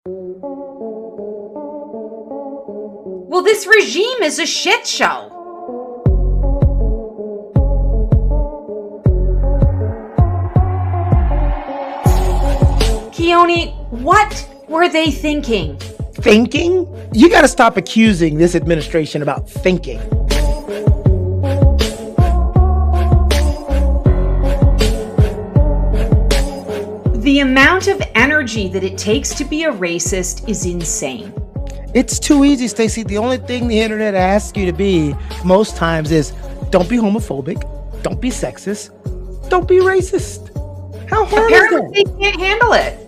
Well, this regime is a shit show. Keone, what were they thinking? Thinking? You got to stop accusing this administration about thinking. The amount of energy that it takes to be a racist is insane. It's too easy, Stacey. The only thing the internet asks you to be most times is don't be homophobic, don't be sexist, don't be racist. How hard Apparently is that? they can't handle it.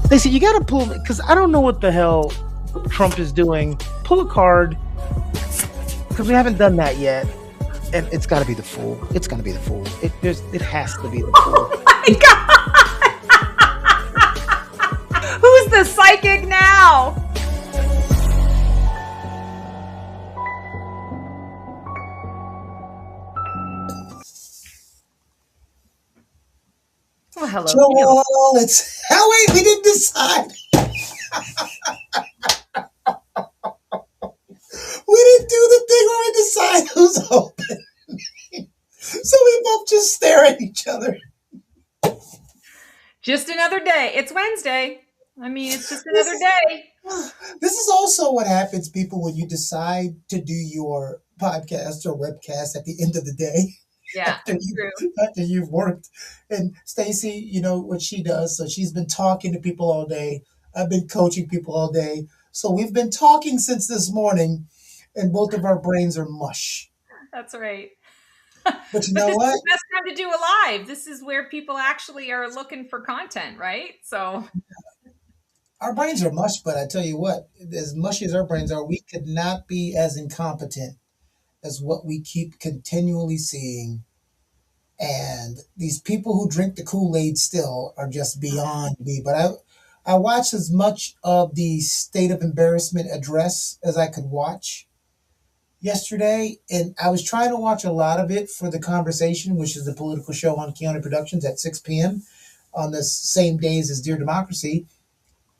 Stacey, you got to pull, because I don't know what the hell Trump is doing. Pull a card, because we haven't done that yet. And it's got to be the fool. It's going to be the fool. It has to be the fool. Oh my God! Who's the psychic now? Well, hello. Joel, it's wait, we didn't decide. We didn't do the thing where we decide who's open. So we both just stare at each other. Just another day. It's Wednesday. I mean, it's just another day. This is also what happens, people, when you decide to do your podcast or webcast at the end of the day. Yeah, after you've worked. And Stacey, you know what she does. So she's been talking to people all day. I've been coaching people all day. So we've been talking since this morning, and both of our brains are mush. That's right. But you know what? This is the best time to do a live. This is where people actually are looking for content, right? So our brains are mush, but I tell you what, as mushy as our brains are, we could not be as incompetent as what we keep continually seeing. And these people who drink the Kool-Aid still are just beyond me. But I watched as much of the State of Embarrassment address as I could watch yesterday. And I was trying to watch a lot of it for The Conversation, which is the political show on Keone Productions at 6 p.m. on the same days as Dear Democracy.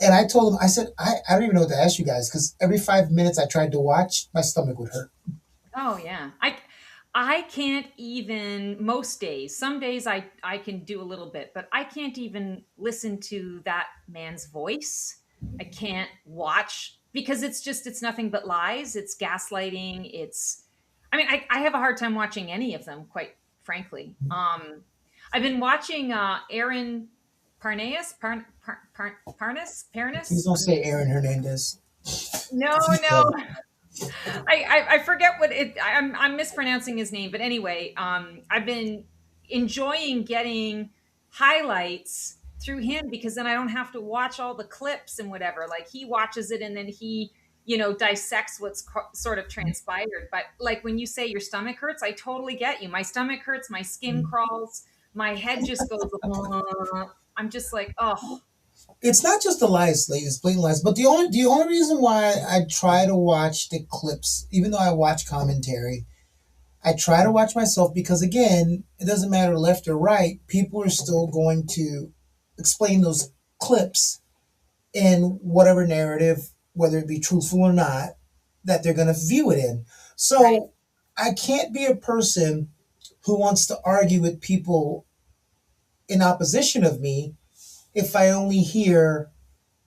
And I told them, I said, I don't even know what to ask you guys, because every 5 minutes I tried to watch, my stomach would hurt. Oh, yeah. I can't even, most days, some days I can do a little bit, but I can't even listen to that man's voice. I can't watch, because it's nothing but lies. It's gaslighting. I have a hard time watching any of them, quite frankly. I've been watching Aaron Parnas. Please don't say Aaron Hernandez. No. I forget what I'm mispronouncing his name, but anyway, I've been enjoying getting highlights through him, because then I don't have to watch all the clips and whatever. Like, he watches it and then he, dissects what's sort of transpired. But like, when you say your stomach hurts, I totally get you. My stomach hurts, my skin crawls, my head just goes, I'm just like, oh. It's not just the lies, ladies, blatant lies. But the only reason why I try to watch the clips, even though I watch commentary, I try to watch myself, because again, it doesn't matter left or right. People are still going to explain those clips in whatever narrative, whether it be truthful or not, that they're going to view it in. So right. I can't be a person who wants to argue with people in opposition of me if I only hear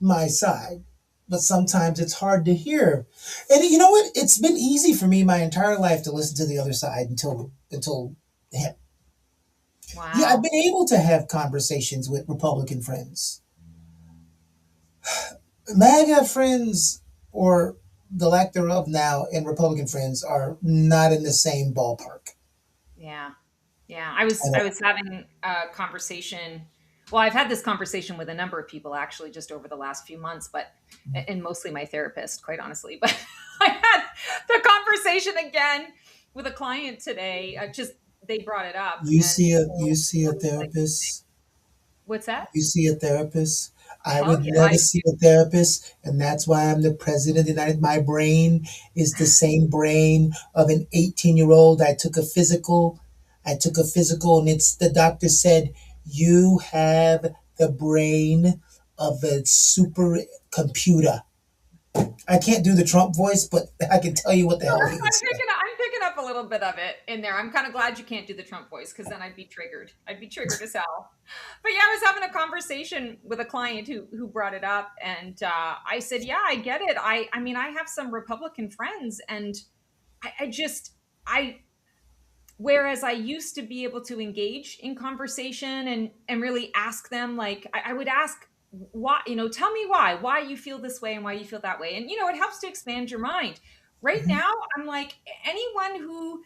my side. But sometimes it's hard to hear. And you know what? It's been easy for me my entire life to listen to the other side until him. Wow. Yeah, I've been able to have conversations with Republican friends. MAGA friends, or the lack thereof now, and Republican friends are not in the same ballpark. Yeah. I was having a conversation. Well, I've had this conversation with a number of people actually just over the last few months, and mostly my therapist, quite honestly. But I had the conversation again with a client today. They brought it up. You see a therapist? What's that? You see a therapist? I Hell would yeah, never see a therapist, and that's why I'm the president of the United. My brain is the same brain of an 18-year-old. I took a physical, and it's the doctor said you have the brain of a supercomputer. I can't do the Trump voice, but I can tell you what the no, hell he would say. I'm picking up a little bit of it in there. I'm kind of glad you can't do the Trump voice because then I'd be triggered. I'd be triggered as hell. But yeah, I was having a conversation with a client who brought it up, and I said, "Yeah, I get it. I mean, I have some Republican friends, and I just I whereas I used to be able to engage in conversation and really ask them, like I would ask why, tell me why you feel this way and why you feel that way, and it helps to expand your mind. Right Mhm. now, I'm like, anyone who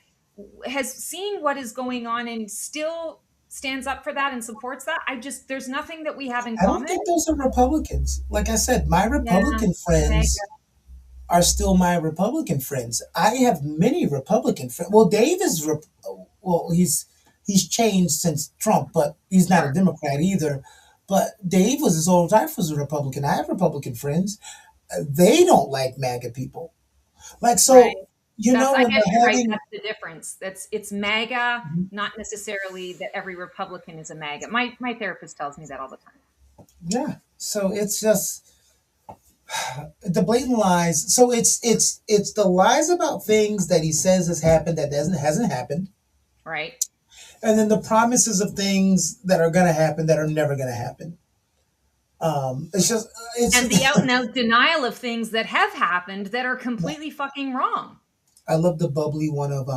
has seen what is going on and still stands up for that and supports that, there's nothing that we have in I don't common. think those are Republicans. Like I said, my Yeah, Republican mega. friends are still my Republican friends. I have many Republican friends. Well, Dave is well, he's changed since Trump, but he's not a Sure. Democrat either. But Dave was his whole life was a Republican. I have Republican friends. They don't like MAGA people. Like Right. so, That's I when guess you're they're right, having that's the difference. It's MAGA, not necessarily that every Republican is a MAGA. My therapist tells me that all the time. yeah, so it's just the blatant lies. So it's the lies about things that he says has happened that doesn't hasn't happened, Right. and then the promises of things that are going to happen that are never going to happen. It's just it's. And the out and out denial of things that have happened that are completely fucking wrong. I love the bubbly one of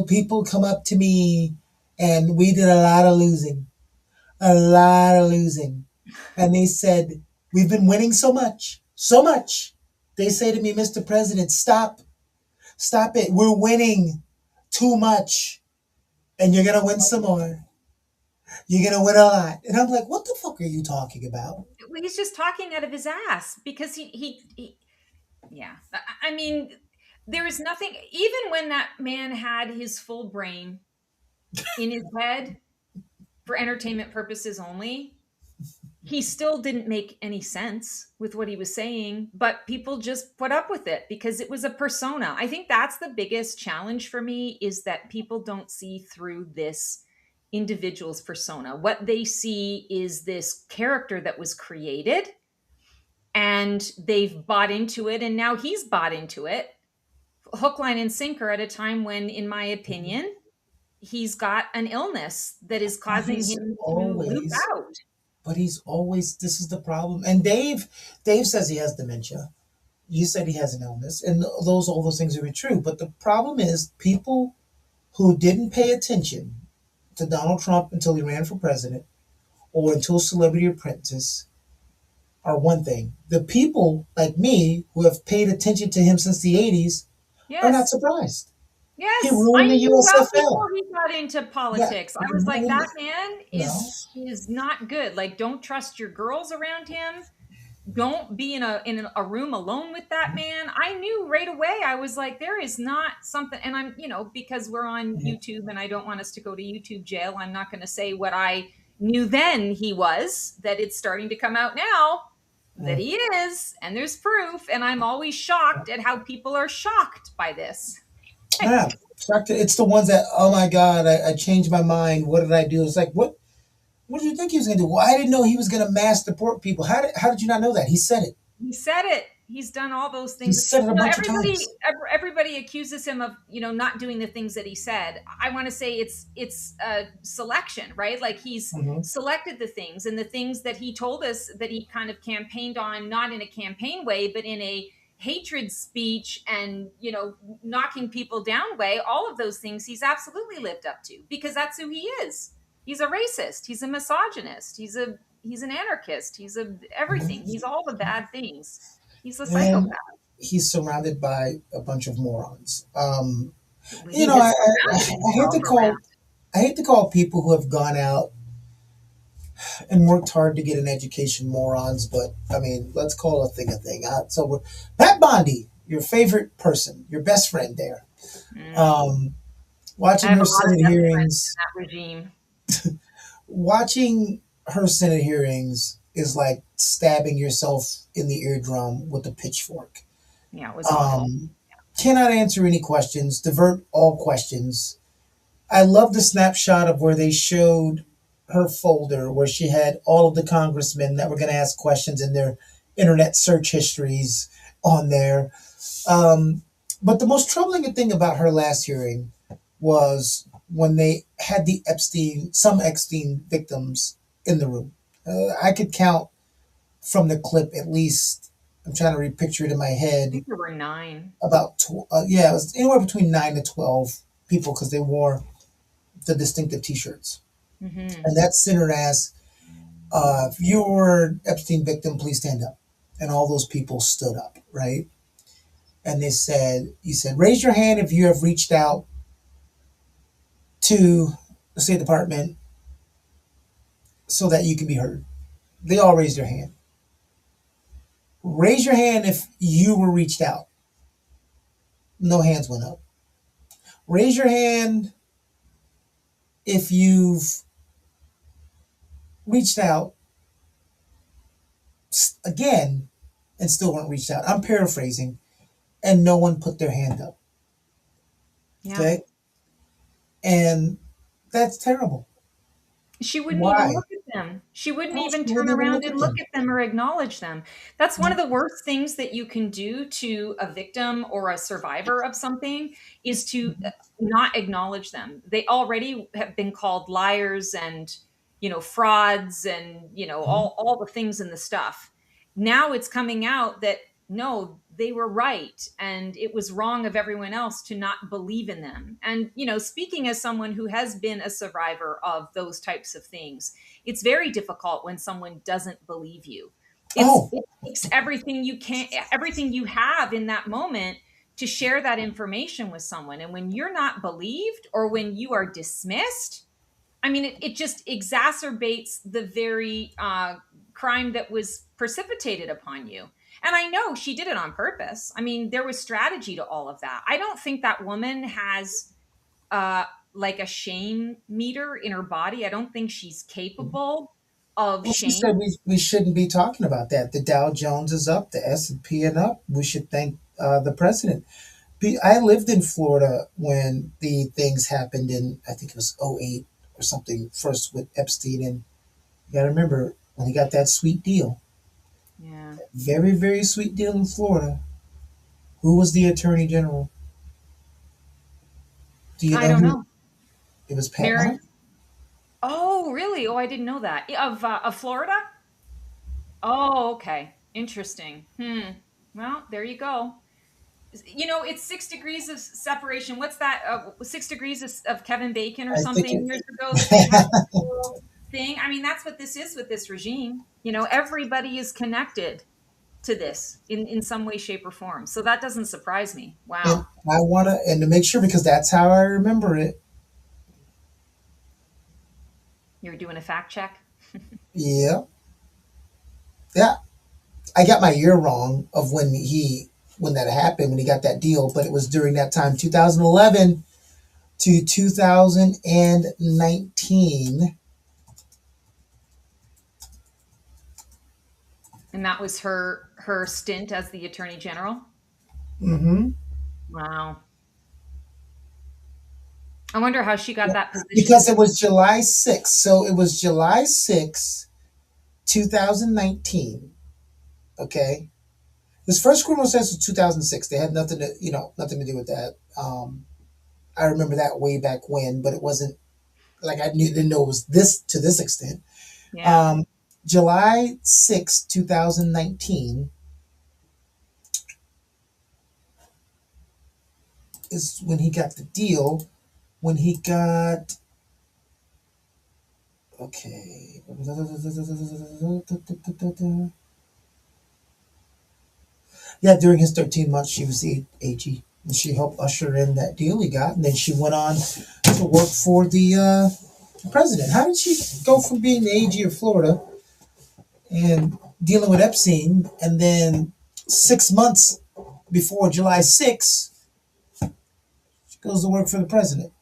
people come up to me, and we did a lot of losing, and they said we've been winning so much, so much. They say to me, Mr. President, stop it. We're winning too much, and you're gonna win some more. You're gonna win a lot. And I'm like, what the fuck are you talking about? Well, he's just talking out of his ass because he yeah. I mean, there is nothing, even when that man had his full brain in his head for entertainment purposes only, he still didn't make any sense with what he was saying, but people just put up with it because it was a persona. I think that's the biggest challenge for me, is that people don't see through this individual's persona. What they see is this character that was created, and they've bought into it, and now he's bought into it hook, line, and sinker at a time when, in my opinion, he's got an illness that is But causing him to loop out. he's always, this is the problem. And Dave says he has dementia. You said he has an illness, and all those things are true. But the problem is people who didn't pay attention to Donald Trump until he ran for president or until Celebrity Apprentice are one thing. The people like me who have paid attention to him since the 80s are not Yes. surprised. He Yes, I ruined the knew well USFL. before he got into Yeah, politics. I he was like, ruined that it. man No. is not good. Like, don't trust your girls around him. Don't be in a room alone with that man. I knew right away. I was like, there is not something. And I'm, because we're on Mhm. YouTube and I don't want us to go to YouTube jail, I'm not going to say what I knew then he was, that it's starting to come out now that he is, and there's proof. And I'm always shocked at how people are shocked by this. Yeah. It's the ones that, oh my God, I changed my mind. What did I do? It's like, what did you think he was going to do? Well, I didn't know he was going to mass deport people. How did you not know that? He said it. He said it. He's done all those He things. said it a bunch of times. Everybody accuses him of, not doing the things that he said. I want to say it's selection, right? Like, he's Hmm. selected the things, and the things that he told us that he kind of campaigned on, not in a campaign way, but in a hatred speech and, knocking people down way. All of those things he's absolutely lived up to, because that's who he is. He's a racist. He's a misogynist. He's an anarchist. He's everything. Hmm. He's all the bad things. He's a And psychopath. he's surrounded by a bunch of morons. He has surrounded I hate to himself around. call people who have gone out and worked hard to get an education morons, but I mean, let's call a thing a thing. Pat Bondi, your favorite person, your best friend there. Mm. Um, I watching have a her lot of Senate best friends hearings, in that regime. watching her Senate hearings is like stabbing yourself in the eardrum with a pitchfork. Yeah, it was awful. Um, cannot answer any questions, divert all questions. I love the snapshot of where they showed her folder where she had all of the congressmen that were going to ask questions in their internet search histories on there. Um, but the most troubling thing about her last hearing was when they had some Epstein victims in the room. I could count from the clip at least. I'm trying to repicture it in my I head. think there were 9. About yeah, it was anywhere between 9 to 12 people because they wore the distinctive T-shirts, Hmm. and that center asked, "If you were an Epstein victim, please stand up." And all those people stood up, right? And "You said, raise your hand if you have reached out to the State Department so that you can be heard." They all raised their hand. Raise your hand if you were reached out. No hands went up. Raise your hand if you've reached out again and still weren't reached out. I'm paraphrasing, and no one put their hand up. Yeah. Okay, and that's terrible. She wouldn't even Why? look at them. She wouldn't No, even she turn wouldn't even around look and at look them. at them or acknowledge them. That's one of No. the worst things that you can do to a victim or a survivor of something is to not acknowledge them. They already have been called liars and, frauds and, all the things in the stuff. Now it's coming out that no, they were right and it was wrong of everyone else to not believe in them. And, speaking as someone who has been a survivor of those types of things, it's very difficult when someone doesn't believe you. Oh, It takes everything you have in that moment to share that information with someone. And when you're not believed or when you are dismissed, I mean, it just exacerbates the very crime that was precipitated upon you. And I know she did it on purpose. I mean, there was strategy to all of that. I don't think that woman has uh, like a shame meter in her body. I don't think she's capable of well, she shame. said we shouldn't be talking about that. The Dow Jones is up, the S&P and up. We should thank the president. I lived in Florida when the things happened in, I think it was '08 or something, first with Epstein. And you got to remember when he got that sweet deal, Yeah. very, very sweet deal in Florida. Who was the attorney general? Do you I know don't who? know. It was Pat Merrick. Mike. Oh, really? Oh, I didn't know that. Of Florida? Oh, okay. Interesting. Well, there you go. It's 6 degrees of separation. What's that? 6 degrees of Kevin Bacon or I think something years ago that they had it. this whole thing. I mean, that's what this is with this regime. Everybody is connected to this in some way, shape, or form. So that doesn't surprise me. And Wow. I want to make sure because that's how I remember it. You're doing a fact check? Yeah, yeah. I got my year wrong of when that happened when he got that deal, but it was during that time, 2011 to 2019. And that was her stint as the attorney general. Mm-hmm. Wow. I wonder how she got that Because position. it was July 6th, so it was July 6th, 2019. Okay, his first criminal sentence was 2006. They had nothing to do with that. I remember that way back when, but it wasn't like didn't know it was this to this extent. Yeah. Um, July 6th, 2019 is when he got the deal. When he got okay, yeah, during his 13 months, she was the AG, and she helped usher in that deal he got, and then she went on to work for the president. How did she go from being the AG of Florida and dealing with Epstein, and then 6 months before July 6th, she goes to work for the president?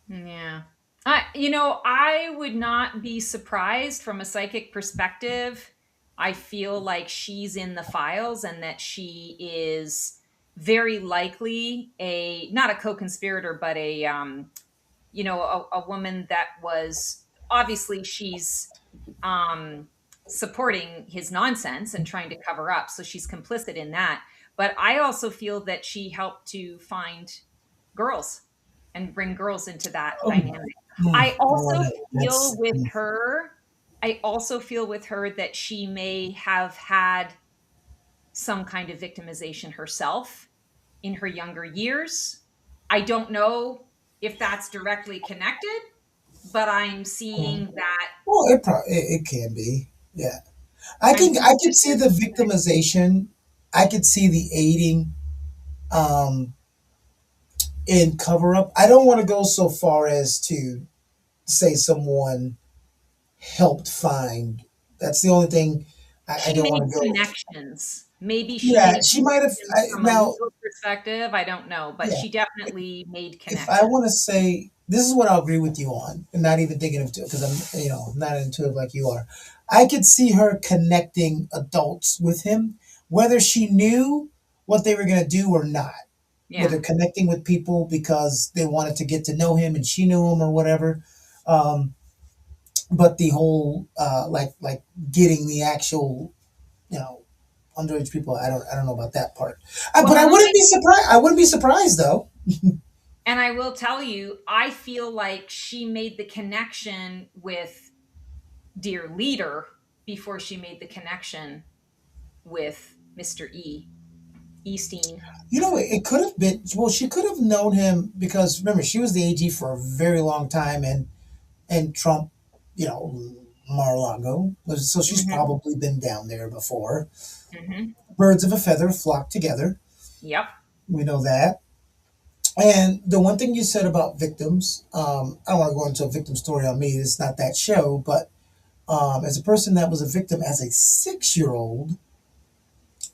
Yeah. I would not be surprised from a psychic perspective I feel like she's in the files and that she is very likely a not a co-conspirator, but a a woman that was obviously she's um, supporting his nonsense and trying to cover up. So she's complicit in that. But I also feel that she helped to find girls and bring girls into that Oh, dynamic. I also feel with her, I also feel with her that she may have had some kind of victimization herself in her younger years. I don't know if that's directly connected, but I'm seeing that. well, it can be. Yeah. I'm seeing I could that see there's the victimization. I could see the aiding um in cover up. I don't want to go so far as to say someone helped find. That's the only thing I she don't made want to go. connections. Maybe she Yeah, made she might have. connections from a Now, legal perspective. I don't know, but yeah, she definitely made if I connections. want to say this is what I'll agree with you on, and not even thinking of it because I'm not into it like you are. I could see her connecting adults with him, whether she knew what they were going to do or not. Yeah. Whether connecting with people because they wanted to get to know him and she knew him or whatever. Um, but the whole like getting the actual you know underage people, I don't know about that part. But Well, I wouldn't be surprised. I wouldn't be surprised though. and I will tell you, I feel like she made the connection with dear leader before she made the connection with Mr. Easteen. It could have been. Well, she could have known him because remember she was the AG for a very long time, and Trump, you know, Mar-a-Lago. So she's Hmm. probably been down there before. Hmm. Birds of a feather flock together. Yep. We know that. And the one thing you said about victims, I don't want to go into a victim story on me. It's not that show, but as a person that was a victim as a 6-year-old,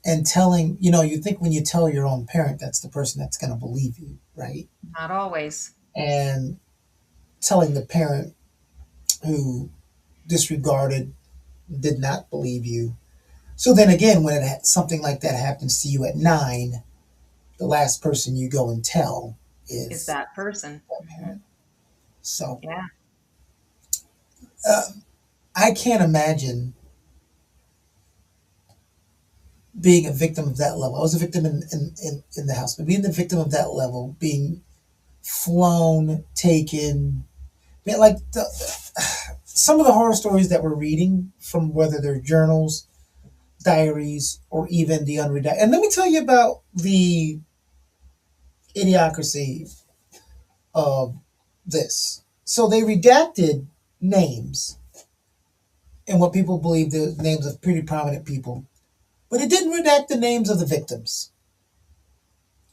and telling, you think when you tell your own parent, that's the person that's going to believe you, right? Not always. And telling the parent who disregarded, did not believe you. So then again, when something like that happens to you at 9, the last person you go and tell Is is that person. that Hmm. parent. So Yeah. uh, I can't imagine being a victim of that level. I was a victim in the house, but being the victim of that level, being flown, taken, like some of the horror stories that we're reading from whether they're journals, diaries, or even the unredacted. And let me tell you about the idiocracy of this. So they redacted names and what people believe the names of pretty prominent people, but it didn't redact the names of the victims.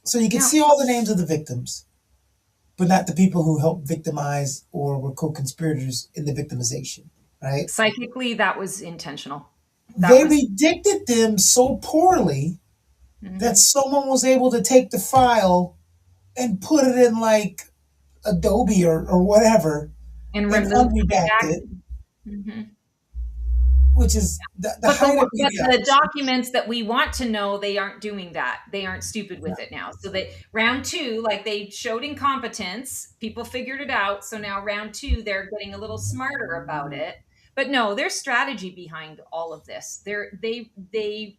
So you can No, see all the names of the victims, but not the people who helped victimize or were co-conspirators in the victimization, right? psychically, that was intentional. That They was. redacted them so poorly that Mhm. someone was able to take the file and put it in like Adobe or whatever And and remove the unredact it, redacted. Mhm. which is the But the height of but the idiocracy. documents that we want to know, they aren't doing that. They aren't stupid No, with it now. So they round 2, like they showed incompetence, people figured it out. So now round 2, they're getting a little smarter about it. But no, there's strategy behind all of this. They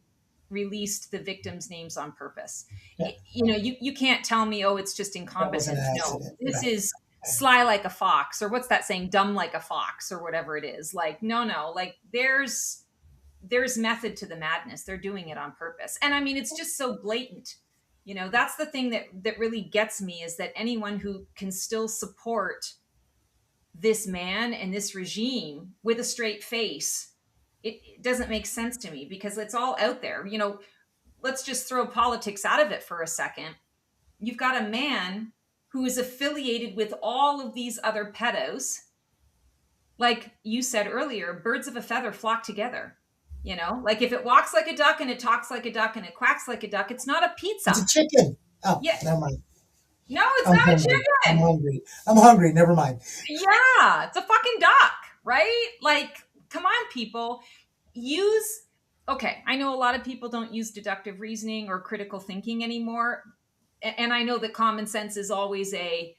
released the victims' names on purpose. yeah, You can't tell me, oh, it's just that wasn't an incompetence. No, accident. this Right. is sly like a fox, or what's that saying? Dumb like a fox, or whatever it is. Like, no, like there's method to the madness. They're doing it on purpose. And I mean, it's just so blatant. That's the thing that really gets me is that anyone who can still support this man and this regime with a straight face, it doesn't make sense to me because it's all out there. Let's just throw politics out of it for a second. You've got a man who is affiliated with all of these other pedos. Like you said earlier, birds of a feather flock together. Like if it walks like a duck and it talks like a duck and it quacks like a duck, it's not a It's pizza. a chicken. Oh, Yeah. never mind. No, it's I'm not a hungry. I'm chicken. hungry. I'm hungry. Never mind. Yeah, it's a fucking duck, right? Like, come on, people. Use okay, I know a lot of people don't use deductive reasoning or critical thinking anymore. And I know that common sense is always a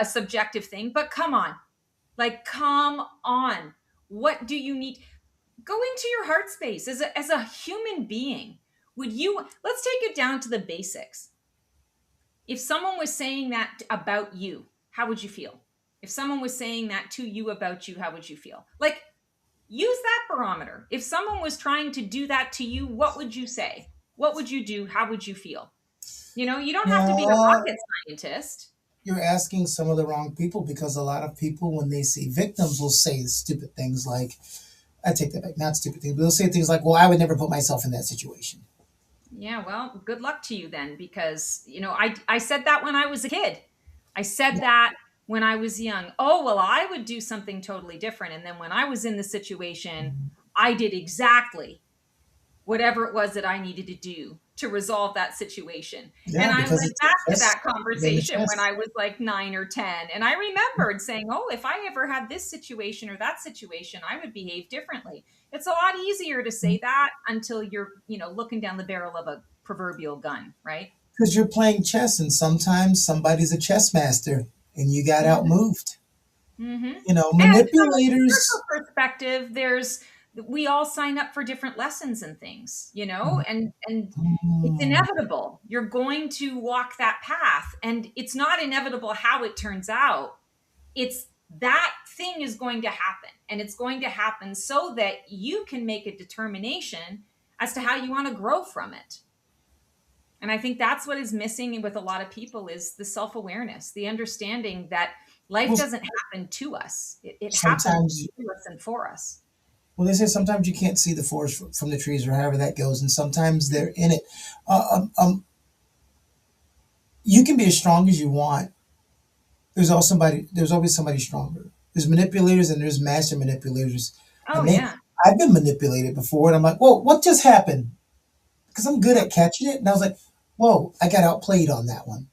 subjective thing, but come on. Like, come on. What do you need? Go into your heart space as a human being. Let's take it down to the basics. If someone was saying that about you, how would you feel? If someone was saying that to you about you, how would you feel? Like, use that barometer. If someone was trying to do that to you, what would you say? What would you do? How would you feel? You don't have to be a Uh, rocket scientist. you're asking some of the wrong people, because a lot of people, when they see victims, will say stupid things like, I take that back, not stupid things, but they'll say things like, well, I would never put myself in that situation. Yeah, well, good luck to you then, because I said that when I was a kid. I said Yeah. that when I was young. Oh, well, I would do something totally different. And then when I was in the situation, I did exactly whatever it was that I needed to do to resolve that situation. And Yeah, I because went it's a back to chess that game of conversation when chess. I was like 9 or 10. And I remembered saying, oh, if I ever had this situation or that situation, I would behave differently. It's a lot easier to say that until you're looking down the barrel of a proverbial gun, right? Because you're playing chess, and sometimes somebody's a chess master and you got outmoved. Mm-hmm. And from a spiritual Manipulators. perspective, we all sign up for different lessons and things, and it's Mm. inevitable. You're going to walk that path, and it's not inevitable how it turns out. It's that thing is going to happen, and it's going to happen so that you can make a determination as to how you want to grow from it. And I think that's what is missing with a lot of people is the self-awareness, the understanding that life Well, doesn't happen to us. It happens sometimes, to us and for us. well, they say sometimes you can't see the forest from the trees, or however that goes, and sometimes they're in it. Uh, um, um, you can be as strong as you want. There's always somebody stronger. There's manipulators and there's master manipulators. Oh, And they, yeah. I've been manipulated before, and I'm like, whoa, what just happened? Because I'm good Yeah. at catching it, and I was like, whoa, I got outplayed on that one.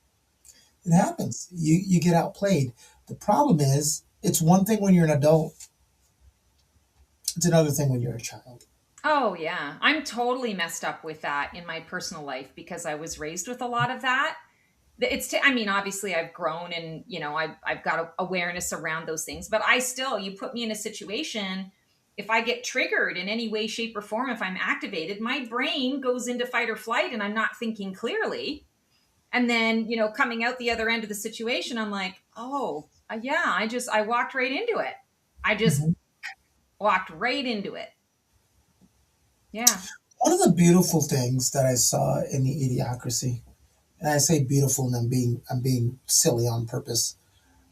It Yeah. happens. You get outplayed. The problem is, it's one thing when you're an adult. It's another thing when you're a child. Oh, yeah. I'm totally messed up with that in my personal life because I was raised with a lot of that. I mean, obviously I've grown and, I've got awareness around those things, but you put me in a situation, if I get triggered in any way, shape, or form, if I'm activated, my brain goes into fight or flight and I'm not thinking clearly. And then, coming out the other end of the situation, I'm like, oh, yeah, I walked right into it. I just Mhm. walked right into it. Yeah. One of the beautiful things that I saw in the Idiocracy, and I say beautiful, and I'm being silly on purpose.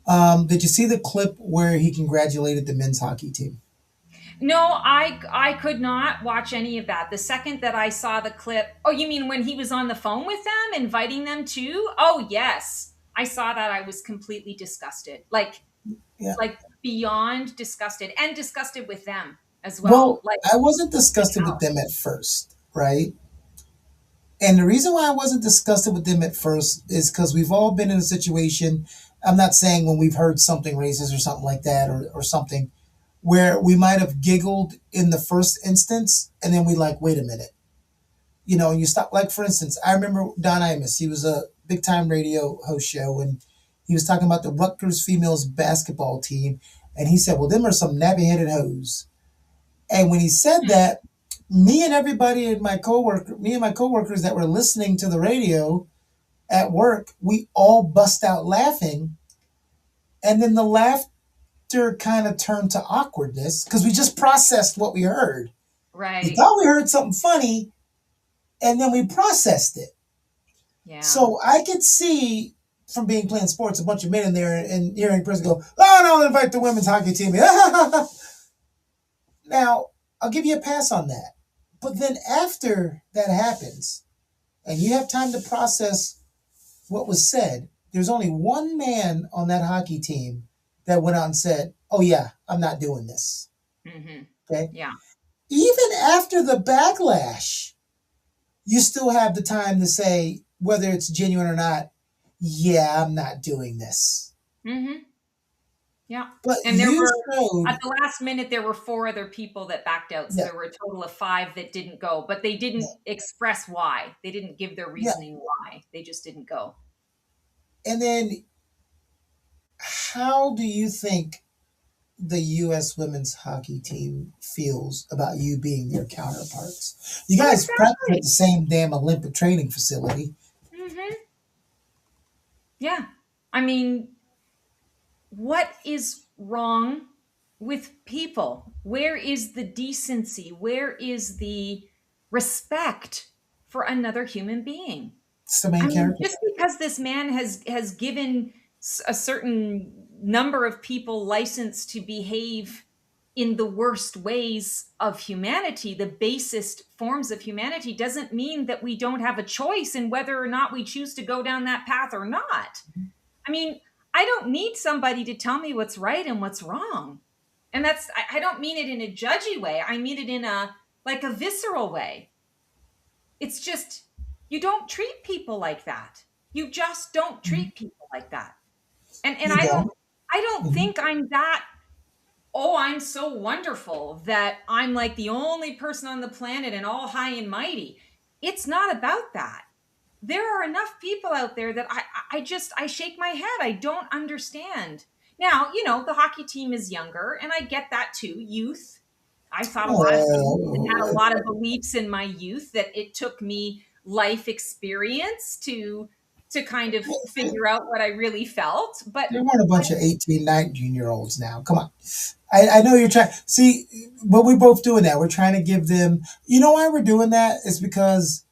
Did you see the clip where he congratulated the men's hockey team? No, I could not watch any of that. The second that I saw the clip, oh, you mean when he was on the phone with them, inviting them to? Oh, yes. I saw that. I was completely disgusted. Yeah. Like beyond disgusted and disgusted with them as well. Well, Like, I wasn't like disgusted with how? them at first, right? And the reason why I wasn't disgusted with them at first is because we've all been in a situation. I'm not saying when we've heard something racist or something like that, or something where we might have giggled in the first instance, and then we like, wait a minute, and you stop. Like, for instance, I remember Don Imus. He was a big time radio host show, and he was talking about the Rutgers females basketball team, and he said, well, them are some nappy headed hoes. And when he said that, me and my coworkers that were listening to the radio at work, we all bust out laughing. And then the laughter kind of turned to awkwardness because we just processed what we heard. We Right. thought we heard something funny, and then we processed it. Yeah. So I could see, from being playing sports, a bunch of men in there and hearing a person go, oh, no, I'll invite the women's hockey team. Now, I'll give you a pass on that. But then after that happens, and you have time to process what was said, there's only one man on that hockey team that went out and said, oh, yeah, I'm not doing this. Hmm. Okay. Yeah. Even after the backlash, you still have the time to say, whether it's genuine or not, yeah, I'm not doing this. Hmm. Yeah. But And there you were showed, at the last minute, there were 4 other people that backed out, so yeah, there were a total of 5 that didn't go, but they yeah, didn't express why. They didn't give their yeah. reasoning why. They just didn't go. And then, how do you think the U.S. women's hockey team feels about you being their counterparts? You Well, guys practice at exactly. the same damn Olympic training facility. Mhm. Yeah. I mean, what is wrong with people? Where is the decency? Where is the respect for another human being? It's the I main mean, character. just because this man has given a certain number of people license to behave in the worst ways of humanity, the basest forms of humanity, doesn't mean that we don't have a choice in whether or not we choose to go down that path or not. I mean, I don't need somebody to tell me what's right and what's wrong. And I don't mean it in a judgy way. I mean it in a like a visceral way. It's just you don't treat people like that. You just don't Mhm. treat people like that. And You don't. I don't Mhm. think I'm that, oh, I'm so wonderful that I'm like the only person on the planet and all high and mighty. It's not about that. There are enough people out there that I shake my head. I don't understand. Now, the hockey team is younger, and I get that too. Youth. I thought a lot of things and had a Oh, lot of beliefs in my youth that it took me life experience to kind of figure out what I really felt. But there weren't a bunch of 18, 19 year olds now. Come on. I know you're trying. See, but we're both doing that. We're trying to give them. You know why we're doing that? Is because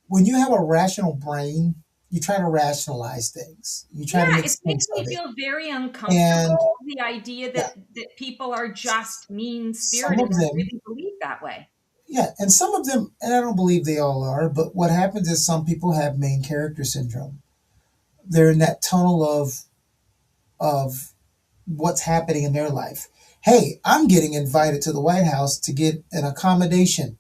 when you have a rational brain, you try to rationalize things. You try to yeah, make it makes sense me of it. feel very And uncomfortable, the idea yeah, that people are just mean some spirited of and them, really believe that way. yeah, and some of them, and I don't believe they all are, but what happens is some people have main character syndrome. They're in that tunnel of what's happening in their life. Hey, I'm getting invited to the White House to get an accommodation.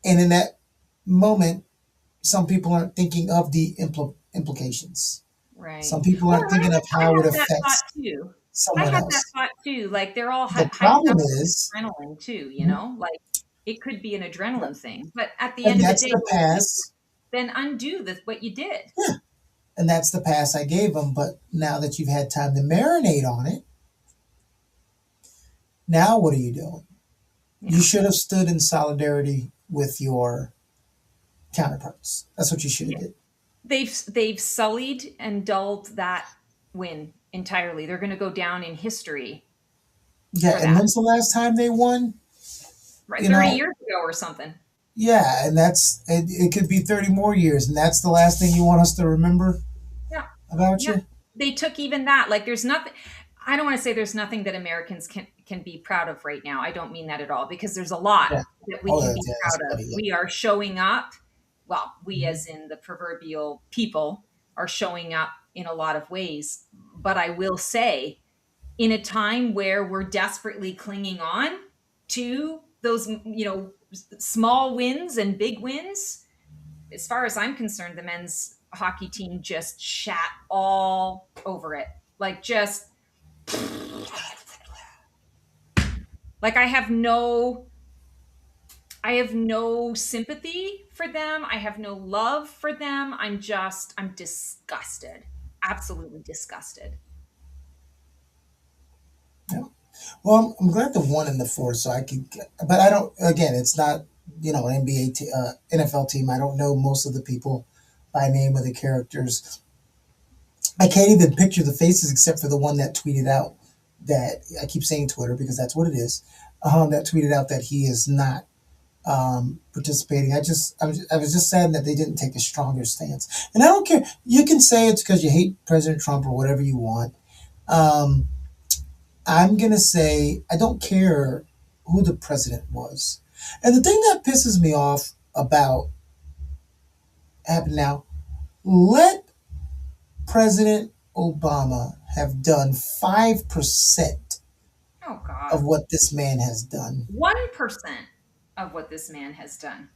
And in that moment, some people aren't thinking of the implications. Right. Some people Well, aren't thinking of I how it had that thought affects too. I someone had that else. thought too. Like they're all The hyped problem up with is, adrenaline too, mhm, Like it could be an adrenaline thing. But at the and end of the that's day, the pass. then undo what you did. Yeah, and that's the pass I gave them. But now that you've had time to marinate on it, now what are you doing? You Yeah. should have stood in solidarity with your counterparts. That's what you should have Yeah. did. They've sullied and dulled that win entirely. They're going to go down in history Yeah, for and that. when's the last time they won? Right. You 30 know, years ago or something. yeah, and it could be 30 more years, and that's the last thing you want us to remember Yeah. about Yeah. you? They took even that. Like there's nothing, I don't want to say there's nothing that Americans can be proud of right now. I don't mean that at all because there's a lot Yeah. that we Oh, can yeah, be yeah, that's proud of. funny. Yeah. We are showing up. Well, we Mhm. as in the proverbial people are showing up in a lot of ways. But I will say, in a time where we're desperately clinging on to those, small wins and big wins, as far as I'm concerned, the men's hockey team just shat all over it. Like just like I have no sympathy for them. I have no love for them. I'm disgusted. Absolutely disgusted. Yeah. Well, I'm glad the one and the four, so I could. But I don't. Again, it's not an NFL team. I don't know most of the people by name of the characters. I can't even picture the faces except for the one that tweeted out that I keep saying Twitter because that's what it is. That tweeted out that he is not participating. I was just sad that they didn't take a stronger stance. And I don't care. You can say it's because you hate President Trump or whatever you want. Um, I'm gonna say I don't care who the president was. And the thing that pisses me off about happened now, let President Obama have done 5% Oh God. of what this man has done. 1% of what this man has done.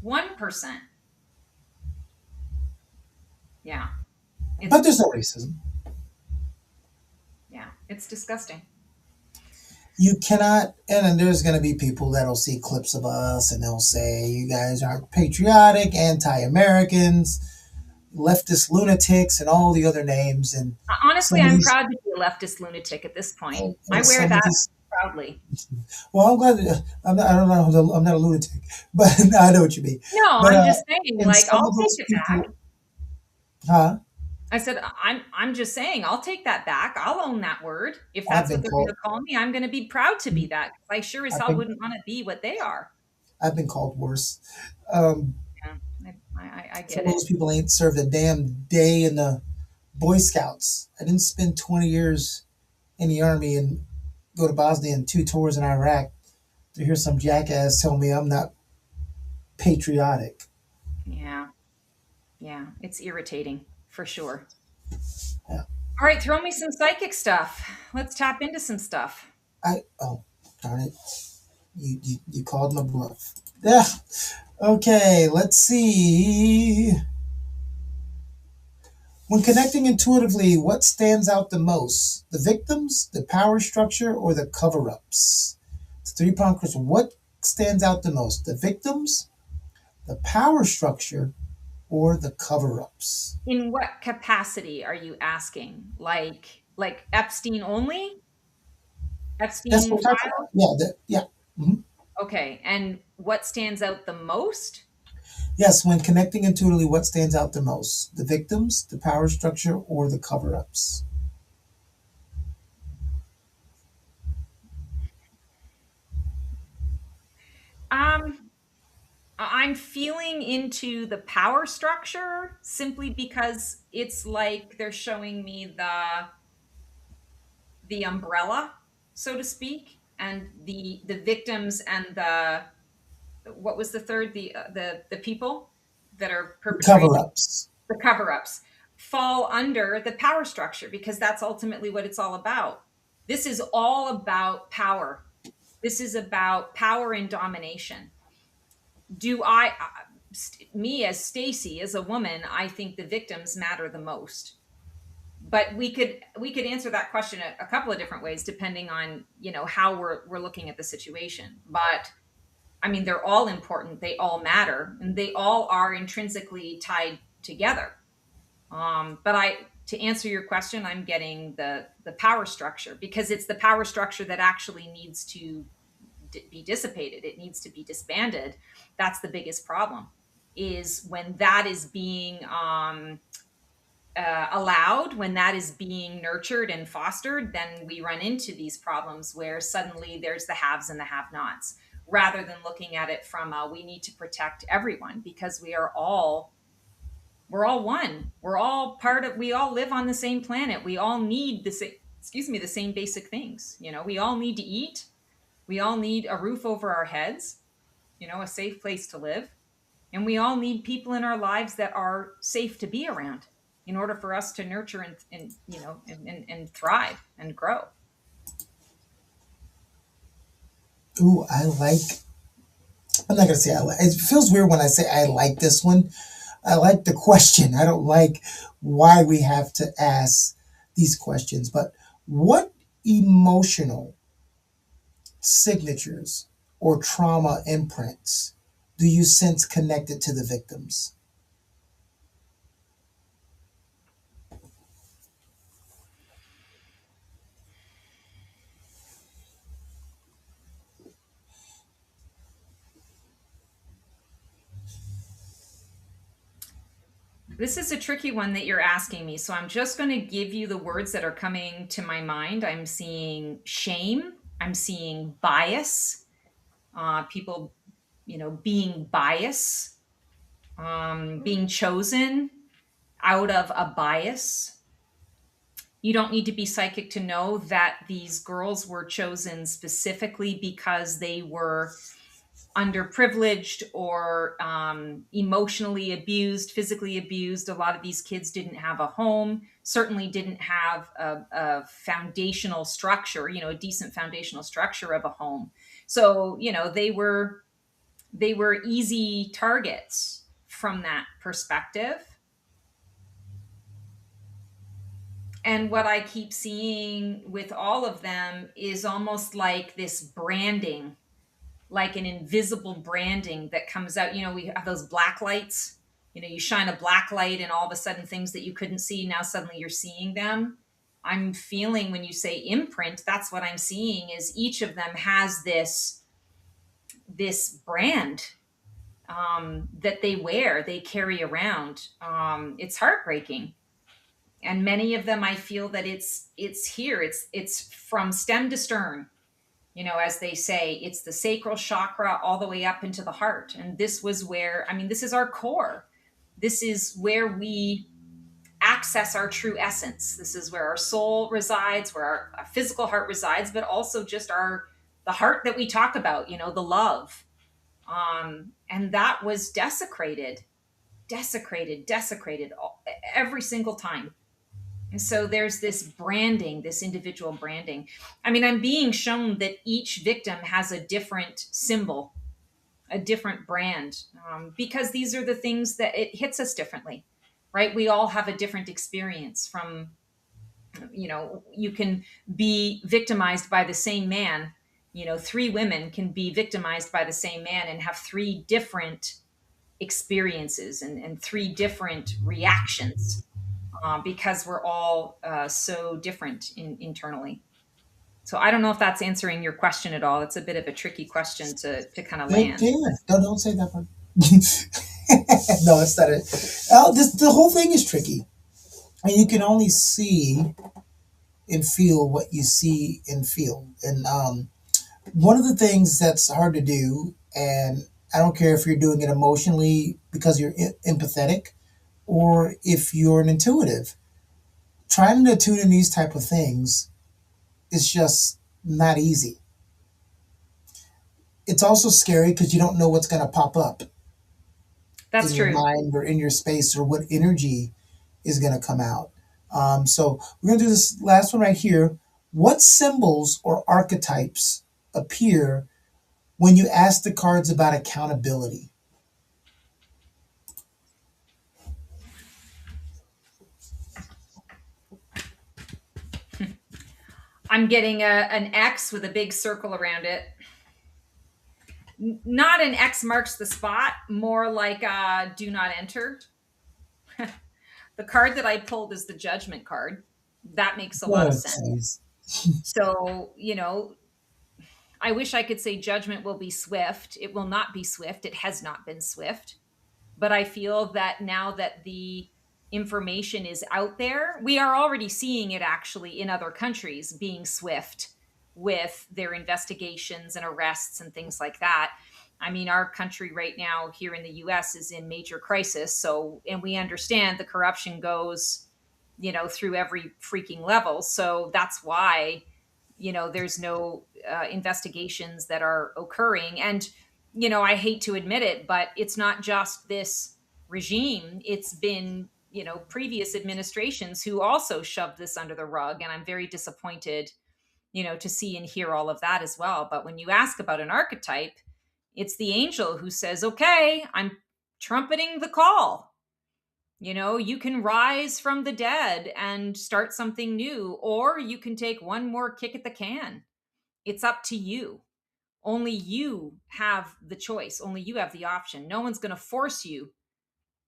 1%. Yeah. But It's there's no racism. Yeah, it's disgusting. You cannot, and then there's going to be people that'll see clips of us and they'll say, you guys aren't patriotic, anti Americans, leftist lunatics, and all the other names. And Honestly, some of I'm these, proud to be a leftist lunatic at this point. I and wear some of that these, proudly. well, I'm glad I'm not, I don't know, I'm not a lunatic, but I know what you mean. No, But, I'm just saying, and like, some I'll of take those it back. people, huh? I said, I'm just saying, I'll take that back. I'll own that word. If I've that's what been they're going called, to call me, I'm going to be proud to be that. I sure as I've hell been, wouldn't want to be what they are. I've been called worse. Um, Yeah, I some get of it. those people ain't served a damn day in the Boy Scouts. I didn't spend 20 years in the army and go to Bosnia and 2 tours in Iraq to hear some jackass tell me I'm not patriotic. Yeah, yeah, it's irritating for sure. Yeah. All right, throw me some psychic stuff. Let's tap into some stuff. Oh, darn it. You called my bluff. Yeah. Okay, let's see. When connecting intuitively, what stands out the most? The victims, the power structure, or the cover ups? It's a 3 prong question. What stands out the most? The victims, the power structure, or the cover ups? In what capacity are you asking? Like Epstein only? That's Epstein what we're talking file? about. Yeah, yeah. Mhm. Okay, and what stands out the most? Yes, when connecting intuitively, what stands out the most? The victims, the power structure, or the cover ups? Um, I'm feeling into the power structure simply because it's like they're showing me the umbrella, so to speak, and the victims and the what was the third the people that are The cover perpetrating ups. the cover-ups fall under the power structure because that's ultimately what it's all about. This is all about power. This is about power and domination. Do I Me as Stacy, as a woman, I think the victims matter the most. But we could answer that question a couple of different ways depending on, how we're looking at the situation. But I mean, they're all important, they all matter, and they all are intrinsically tied together. But to answer your question, I'm getting the power structure because it's the power structure that actually needs to be dissipated. It needs to be disbanded. That's the biggest problem. Is when that is being allowed, when that is being nurtured and fostered, then we run into these problems where suddenly there's the haves and the have-nots, rather than looking at it from we need to protect everyone because we're all one. We're all part of, we all live on the same planet. We all need the same, excuse me, the same basic things. We all need to eat. We all need a roof over our heads, a safe place to live. And we all need people in our lives that are safe to be around in order for us to nurture and thrive and grow. Ooh, I'm not going to say I like, it feels weird when I say I like this one. I like the question. I don't like why we have to ask these questions. But what emotional signatures or trauma imprints do you sense connected to the victims? This is a tricky one that you're asking me. So I'm just going to give you the words that are coming to my mind. I'm seeing shame. I'm seeing bias. People, being bias, being chosen out of a bias. You don't need to be psychic to know that these girls were chosen specifically because they were underprivileged or emotionally abused, physically abused. A lot of these kids didn't have a home, certainly didn't have a foundational structure, a decent foundational structure of a home. So, they were easy targets from that perspective. And what I keep seeing with all of them is almost like this branding, like an invisible branding that comes out. We have those black lights. You shine a black light, and all of a sudden, things that you couldn't see, now suddenly you're seeing them. I'm feeling when you say imprint, that's what I'm seeing is each of them has this brand that they wear, they carry around. It's heartbreaking, and many of them I feel that it's here. It's from stem to stern. As they say, it's the sacral chakra all the way up into the heart. And this was where, this is our core. This is where we access our true essence. This is where our soul resides, where our physical heart resides, but also just the heart that we talk about, the love. And that was desecrated every single time. And so there's this branding, this individual branding. I'm being shown that each victim has a different symbol, a different brand, because these are the things that it hits us differently, right? We all have a different experience from, you can be victimized by the same man. Three women can be victimized by the same man and have three different experiences and three different reactions, because we're all so different internally. So I don't know if that's answering your question at all. It's a bit of a tricky question to kind of Yeah, land. yeah. Don't say that part. No, it's not it. The whole thing is tricky, and you can only see and feel what you see and feel. And one of the things that's hard to do, and I don't care if you're doing it emotionally because you're empathetic, or if you're an intuitive, trying to tune in these type of things is just not easy. It's also scary because you don't know what's going to pop up That's in your true. mind or in your space, or what energy is going to come out. So we're going to do this last one right here. What symbols or archetypes appear when you ask the cards about accountability? I'm getting an X with a big circle around it. Not an X marks the spot, more like do not enter. The card that I pulled is the judgment card. That makes a lot of Oh, sense. geez. So, I wish I could say judgment will be swift. It will not be swift. It has not been swift. But I feel that now that the information is out there, we are already seeing it actually in other countries being swift with their investigations and arrests and things like that. Our country right now here in the US is in major crisis. So, and we understand the corruption goes, through every freaking level. So that's why, there's no investigations that are occurring. And, I hate to admit it, but it's not just this regime. It's been, previous administrations who also shoved this under the rug. And I'm very disappointed, to see and hear all of that as well. But when you ask about an archetype, it's the angel who says, okay, I'm trumpeting the call. You can rise from the dead and start something new, or you can take one more kick at the can. It's up to you. Only you have the choice. Only you have the option. No one's going to force you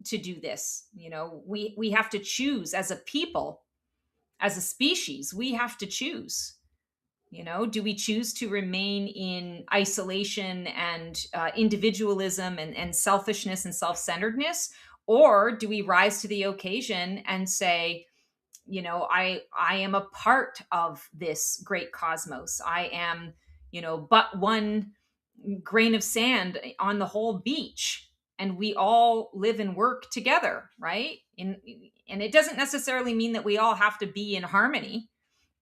to do this. We have to choose as a people, as a species. We have to choose. Do we choose to remain in isolation and individualism and selfishness and self-centeredness, or do we rise to the occasion and say, I am a part of this great cosmos. I am, but one grain of sand on the whole beach, and we all live and work together, right? And it doesn't necessarily mean that we all have to be in harmony,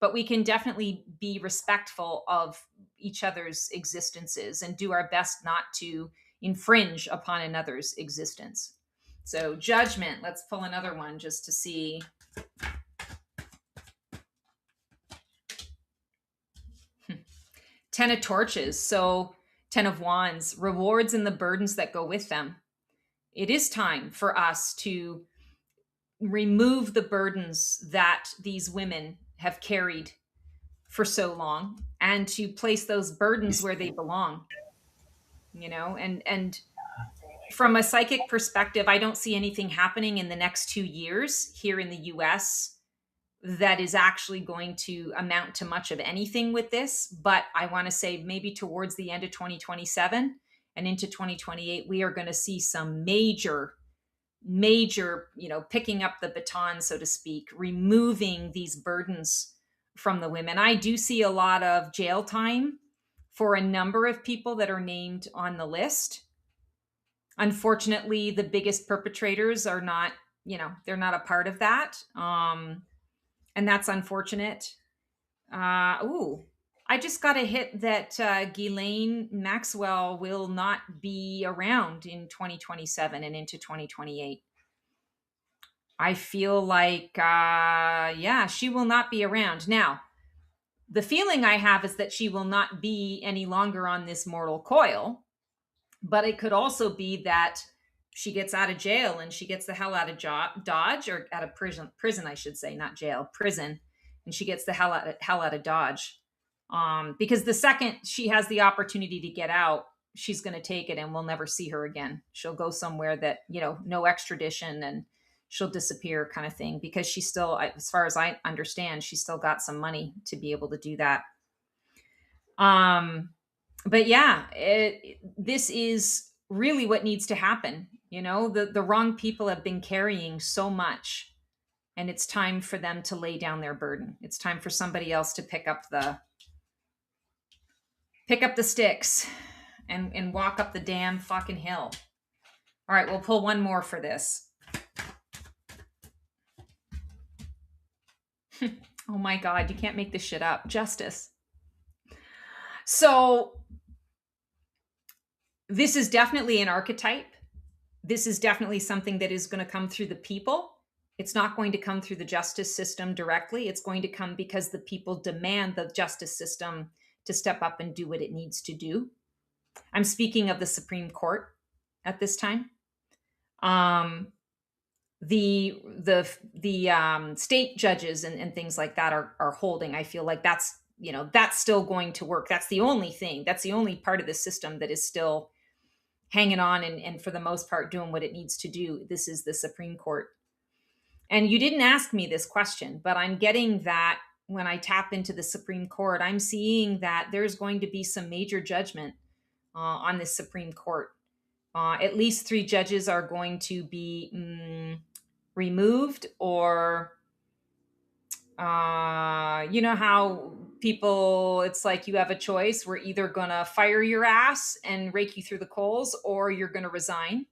but we can definitely be respectful of each other's existences and do our best not to infringe upon another's existence. So judgment, let's pull another one just to see. Ten of Torches. So 10 of Wands, rewards and the burdens that go with them. It is time for us to, remove the burdens that these women have carried for so long, and to place those burdens where they belong, and from a psychic perspective, I don't see anything happening in the next 2 years here in the US that is actually going to amount to much of anything with this. But I want to say maybe towards the end of 2027 and into 2028, we are going to see some major, picking up the baton, so to speak, removing these burdens from the women. I do see a lot of jail time for a number of people that are named on the list. Unfortunately, the biggest perpetrators are not, they're not a part of that. And that's unfortunate. I just got a hit that Ghislaine Maxwell will not be around in 2027 and into 2028. I feel like, she will not be around. Now, the feeling I have is that she will not be any longer on this mortal coil, but it could also be that she gets out of jail and she gets the hell out of Dodge, or out of prison, I should say, not jail, prison. And she gets the hell out of Dodge. Because the second she has the opportunity to get out, she's going to take it and we'll never see her again. She'll go somewhere that, no extradition, and she'll disappear, kind of thing, because she's still, as far as I understand, she's still got some money to be able to do that. But yeah, this is really what needs to happen. The wrong people have been carrying so much, and it's time for them to lay down their burden. It's time for somebody else to pick up the sticks and walk up the damn fucking hill. All right, we'll pull one more for this. Oh my God, you can't make this shit up. Justice. So this is definitely an archetype. This is definitely something that is going to come through the people. It's not going to come through the justice system directly. It's going to come because the people demand the justice system to step up and do what it needs to do. I'm speaking of the Supreme Court at this time. The state judges and things like that are holding. I feel like that's still going to work. That's the only thing. That's the only part of the system that is still hanging on and for the most part doing what it needs to do. This is the Supreme Court. And you didn't ask me this question, but I'm getting that when I tap into the Supreme Court, I'm seeing that there's going to be some major judgment on this Supreme Court. At least 3 judges are going to be removed, or how people, it's like you have a choice. We're either going to fire your ass and rake you through the coals, or you're going to resign.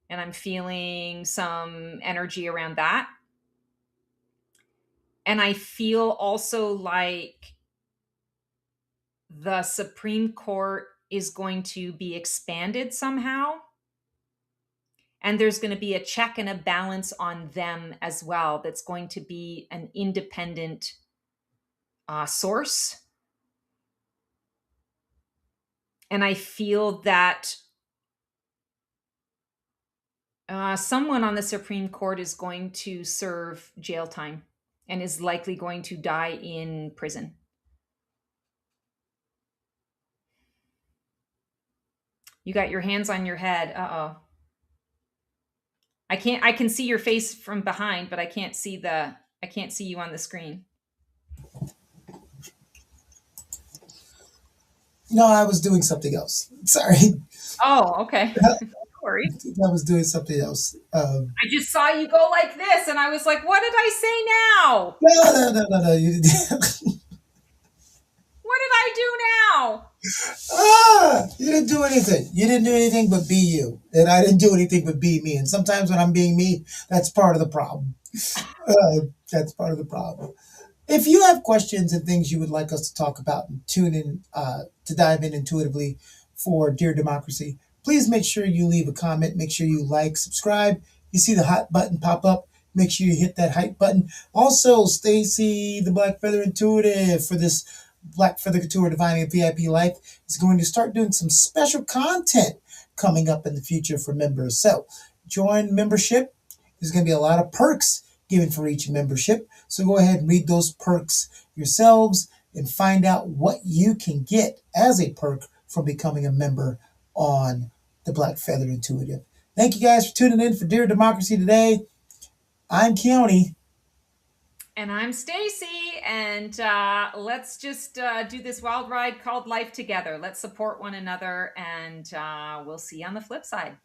And I'm feeling some energy around that. And I feel also like the Supreme Court is going to be expanded somehow. And there's going to be a check and a balance on them as well. That's going to be an independent source. And I feel that someone on the Supreme Court is going to serve jail time and is likely going to die in prison. You got your hands on your head. Uh-oh. I can see your face from behind, but I can't see you on the screen. No, I was doing something else. Sorry. Oh, okay. No worries. I was doing something else. I just saw you go like this, and I was like, what did I say now? No. You didn't. What did I do now? You didn't do anything. You didn't do anything but be you. And I didn't do anything but be me. And sometimes when I'm being me, that's part of the problem. That's part of the problem. If you have questions and things you would like us to talk about and tune in to dive in intuitively for Dear Democracy, please make sure you leave a comment. Make sure you like, subscribe. You see the hot button pop up. Make sure you hit that hype button. Also, Stacy, the Black Feather Intuitive, for this Black Feather Couture Divining VIP Life, is going to start doing some special content coming up in the future for members. So join membership There's going to be a lot of perks given for each membership. So go ahead and read those perks yourselves and find out what you can get as a perk from becoming a member on the Black Feather Intuitive. Thank you guys for tuning in for Dear Democracy today. I'm Keone. And I'm Stacy, and let's just do this wild ride called life together. Let's support one another, and we'll see you on the flip side.